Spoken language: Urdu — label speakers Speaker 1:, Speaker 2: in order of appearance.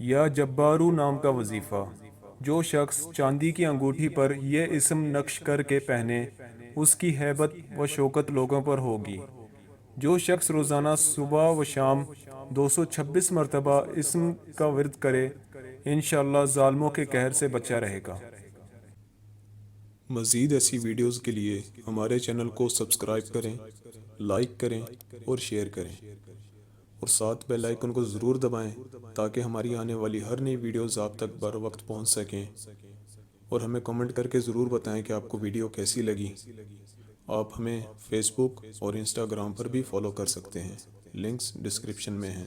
Speaker 1: یا جبارو نام کا وظیفہ۔ جو شخص چاندی کی انگوٹھی پر یہ اسم نقش کر کے پہنے، اس کی ہیبت و شوکت لوگوں پر ہوگی۔ جو شخص روزانہ صبح و شام 226 مرتبہ اسم کا ورد کرے، انشاءاللہ ظالموں کے قہر سے بچا رہے گا۔
Speaker 2: مزید ایسی ویڈیوز کے لیے ہمارے چینل کو سبسکرائب کریں، لائک کریں اور شیئر کریں، اور ساتھ بیل آئیکن کو ضرور دبائیں تاکہ ہماری آنے والی ہر نئی ویڈیوز آپ تک بر وقت پہنچ سکیں، اور ہمیں کمنٹ کر کے ضرور بتائیں کہ آپ کو ویڈیو کیسی لگی۔ آپ ہمیں فیس بک اور انسٹاگرام پر بھی فالو کر سکتے ہیں، لنکس ڈسکرپشن میں ہیں۔